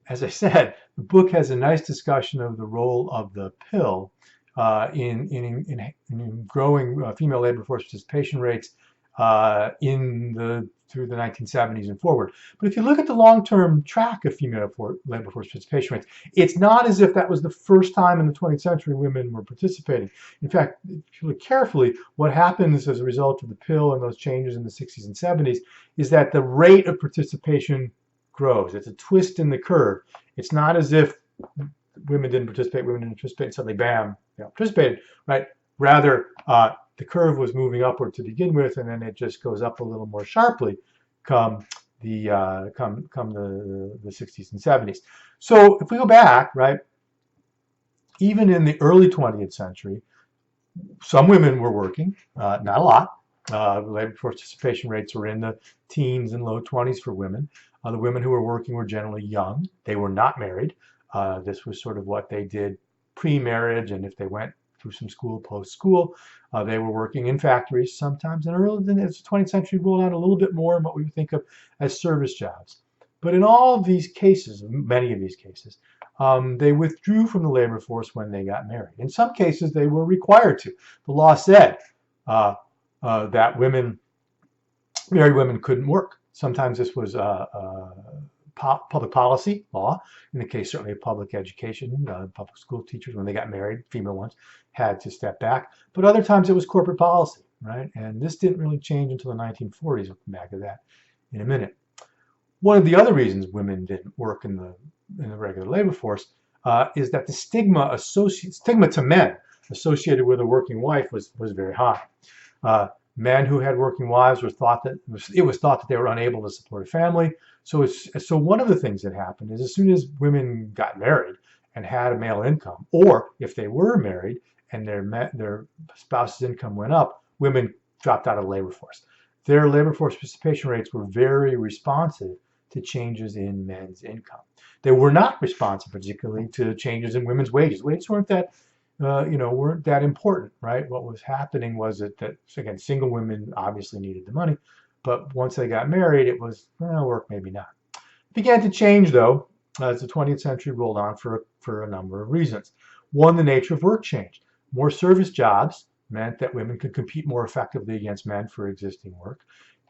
as I said, the book has a nice discussion of the role of the pill in growing female labor force participation rates through the 1970s and forward. But if you look at the long-term track of female labor force participation rates, it's not as if that was the first time in the 20th century women were participating. In fact, if you look carefully, what happens as a result of the pill and those changes in the 60s and 70s is that the rate of participation grows. It's a twist in the curve. It's not as if women didn't participate, and suddenly, bam, participated, right? Rather, the curve was moving upward to begin with, and then it just goes up a little more sharply come the 60s and 70s. So if we go back, right, even in the early 20th century, some women were working, not a lot. Labor force participation rates were in the teens and low 20s for women. The women who were working were generally young. They were not married. This was sort of what they did pre-marriage, and if they went through some school, post-school, they were working in factories sometimes. And early as the 20th century rolled out a little bit more in what we would think of as service jobs. But in all of these cases, many of these cases, they withdrew from the labor force when they got married. In some cases, they were required to. The law said that married women couldn't work. Sometimes this was public policy law. In the case, certainly of public education, public school teachers, when they got married, female ones, had to step back. But other times it was corporate policy, right? And this didn't really change until the 1940s. We'll come back to that in a minute. One of the other reasons women didn't work in the regular labor force is that the stigma to men associated with a working wife was very high. Men who had working wives it was thought that they were unable to support a family. So one of the things that happened is as soon as women got married and had a male income, or if they were married and their spouse's income went up, women dropped out of the labor force. Their labor force participation rates were very responsive to changes in men's income. They were not responsive particularly to changes in women's wages. Wages weren't that important, right? What was happening was that again, single women obviously needed the money, but once they got married, it was work, maybe not. It began to change though as the 20th century rolled on for a number of reasons. One, the nature of work changed. More service jobs meant that women could compete more effectively against men for existing work.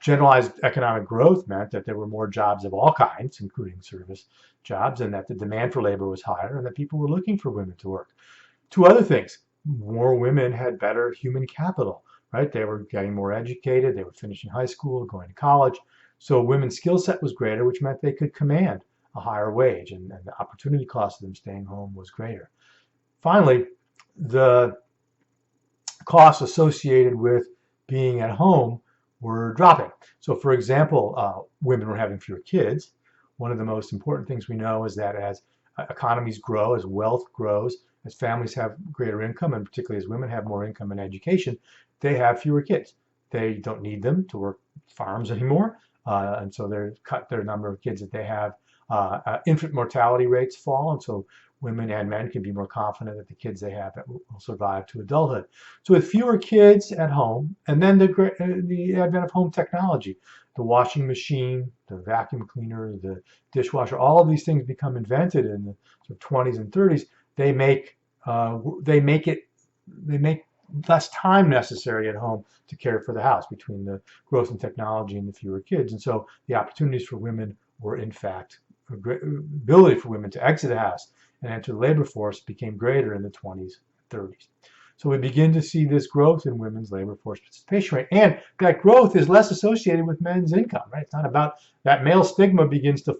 Generalized economic growth meant that there were more jobs of all kinds, including service jobs, and that the demand for labor was higher and that people were looking for women to work. Two other things: more women had better human capital, right? They were getting more educated, they were finishing high school, going to college. So women's skill set was greater, which meant they could command a higher wage, and the opportunity cost of them staying home was greater. Finally, the costs associated with being at home were dropping. So for example, women were having fewer kids. One of the most important things we know is that as economies grow, as wealth grows, as families have greater income, and particularly as women have more income and education, they have fewer kids. They don't need them to work farms anymore, and so they cut their number of kids that they have. Infant mortality rates fall, and so women and men can be more confident that the kids they have will survive to adulthood. So with fewer kids at home, and then the advent of home technology, the washing machine, the vacuum cleaner, the dishwasher, all of these things become invented in the sort of 20s and 30s. They make less time necessary at home to care for the house between the growth in technology and the fewer kids. And so the opportunities for women were, in fact, ability for women to exit the house and enter the labor force became greater in the 20s and 30s. So we begin to see this growth in women's labor force participation rate. And that growth is less associated with men's income, right? It's not about that male stigma begins to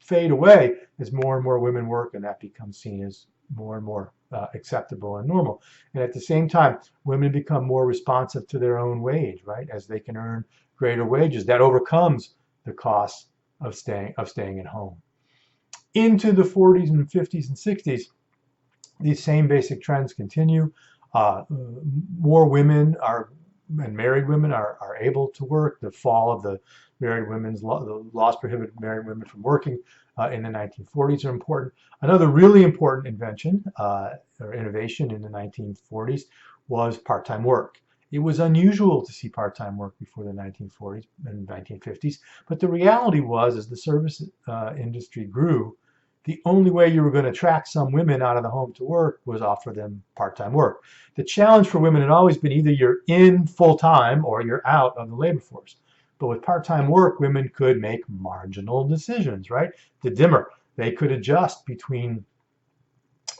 fade away as more and more women work, and that becomes seen as more and more acceptable and normal. And at the same time, women become more responsive to their own wage, right? As they can earn greater wages, that overcomes the costs of staying at home. Into the 40s and 50s and 60s, these same basic trends continue. More women and married women are able to work. The fall of the laws prohibited married women from working in the 1940s are important. Another really important invention or innovation in the 1940s was part-time work. It was unusual to see part-time work before the 1940s and 1950s, but the reality was, as the service industry grew, the only way you were going to attract some women out of the home to work was offer them part-time work. The challenge for women had always been either you're in full-time or you're out of the labor force. But with part-time work, women could make marginal decisions, right? The dimmer. They could adjust between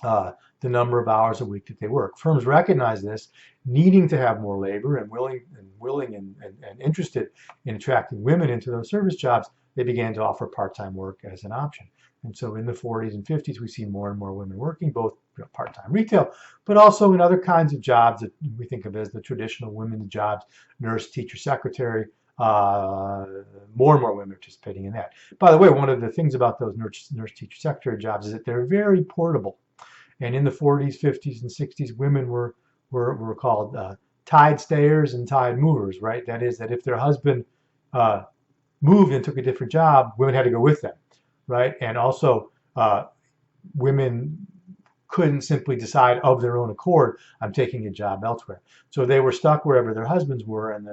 the number of hours a week that they work. Firms recognize this, needing to have more labor and willing and interested in attracting women into those service jobs. They began to offer part-time work as an option. And so in the 40s and 50s, we see more and more women working, both part-time retail, but also in other kinds of jobs that we think of as the traditional women's jobs, nurse, teacher, secretary. More and more women participating in that. By the way, one of the things about those nurse, teacher, secretary jobs is that they're very portable. And in the 40s, 50s, and 60s, women were called tide stayers and tide movers, right? That is, that if their husband moved and took a different job, women had to go with them, right? And also, women couldn't simply decide of their own accord, I'm taking a job elsewhere. So they were stuck wherever their husbands were, and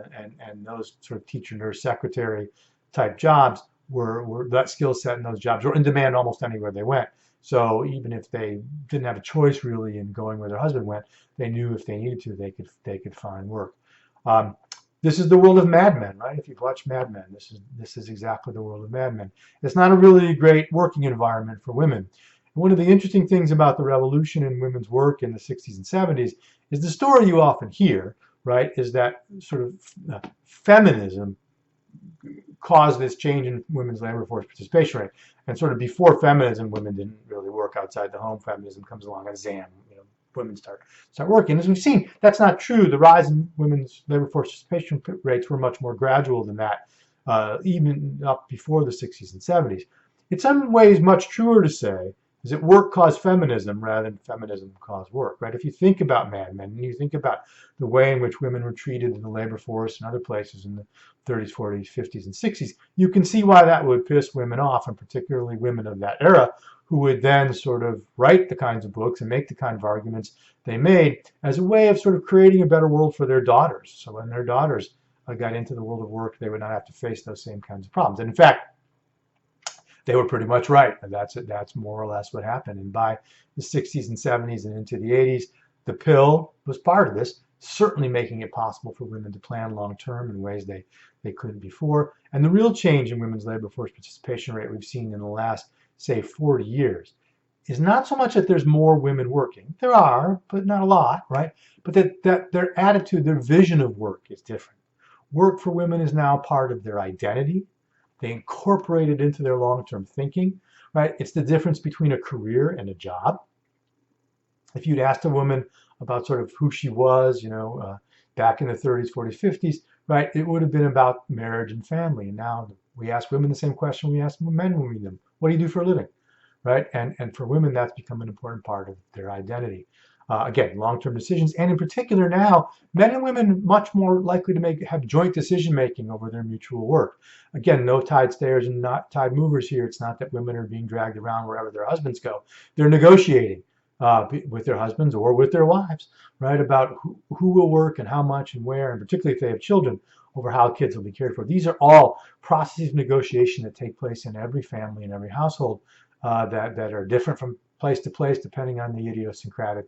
those sort of teacher, nurse, secretary type jobs were that skill set, and those jobs were in demand almost anywhere they went. So even if they didn't have a choice really in going where their husband went, they knew if they needed to, they could find work. This is the world of Mad Men, right? If you've watched Mad Men, this is exactly the world of Mad Men. It's not a really great working environment for women. And one of the interesting things about the revolution in women's work in the 60s and 70s is the story you often hear, right? Is that sort of feminism caused this change in women's labor force participation rate. And sort of before feminism, women didn't really work outside the home. Feminism comes along as zam, women start working. As we've seen, that's not true. The rise in women's labor force participation rates were much more gradual than that, even up before the 60s and 70s. In some ways, much truer to say is that work caused feminism rather than feminism caused work, right? If you think about Mad Men, and you think about the way in which women were treated in the labor force and other places in the 30s, 40s, 50s, and 60s, you can see why that would piss women off, and particularly women of that era, who would then sort of write the kinds of books and make the kind of arguments they made as a way of sort of creating a better world for their daughters. So when their daughters got into the world of work, they would not have to face those same kinds of problems. And in fact, they were pretty much right. That's more or less what happened. And by the 60s and 70s and into the 80s, the pill was part of this, certainly making it possible for women to plan long term in ways they couldn't before. And the real change in women's labor force participation rate we've seen in the last, say, 40 years is not so much that there's more women working. There are, but not a lot, right? But that their attitude, their vision of work is different. Work for women is now part of their identity. They incorporate it into their long-term thinking, right? It's the difference between a career and a job. If you'd asked a woman about sort of who she was, back in the 30s, 40s, 50s, right, it would have been about marriage and family. And now we ask women the same question we ask men when we meet them. What do you do for a living, right? And for women, that's become an important part of their identity. Again, long-term decisions, and in particular now, men and women much more likely to have joint decision-making over their mutual work. Again, no tide stayers and not tide movers here. It's not that women are being dragged around wherever their husbands go. They're negotiating with their husbands or with their wives, right, about who will work and how much and where, and particularly if they have children, over how kids will be cared for. These are all processes of negotiation that take place in every family and every household that are different from place to place depending on the idiosyncratic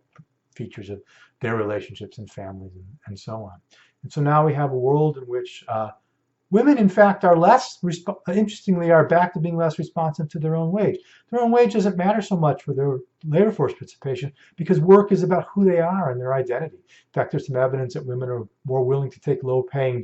features of their relationships and families and so on. And so now we have a world in which women, in fact, are interestingly, are back to being less responsive to their own wage. Their own wage doesn't matter so much for their labor force participation because work is about who they are and their identity. In fact, there's some evidence that women are more willing to take lower paying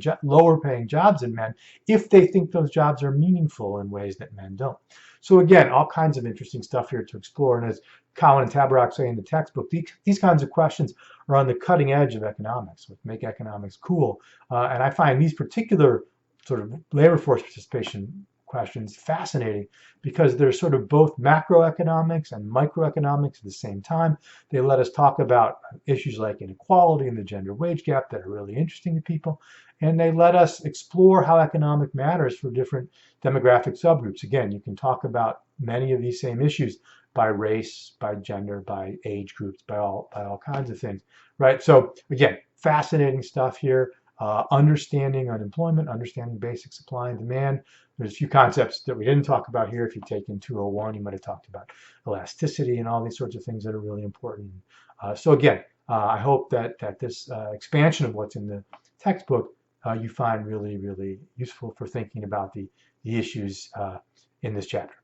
jobs than men if they think those jobs are meaningful in ways that men don't. So again, all kinds of interesting stuff here to explore. And as Cowan and Tabarrok say in the textbook, these kinds of questions are on the cutting edge of economics, which make economics cool. And I find these particular sort of labor force participation questions fascinating because they're sort of both macroeconomics and microeconomics at the same time. They let us talk about issues like inequality and the gender wage gap that are really interesting to people. And they let us explore how economic matters for different demographic subgroups. Again, you can talk about many of these same issues by race, by gender, by age groups, by all kinds of things, right? So again, fascinating stuff here. Understanding unemployment, understanding basic supply and demand. There's a few concepts that we didn't talk about here. If you take in 201, you might have talked about elasticity and all these sorts of things that are really important. So again, I hope that this expansion of what's in the textbook you find really, really useful for thinking about the issues in this chapter.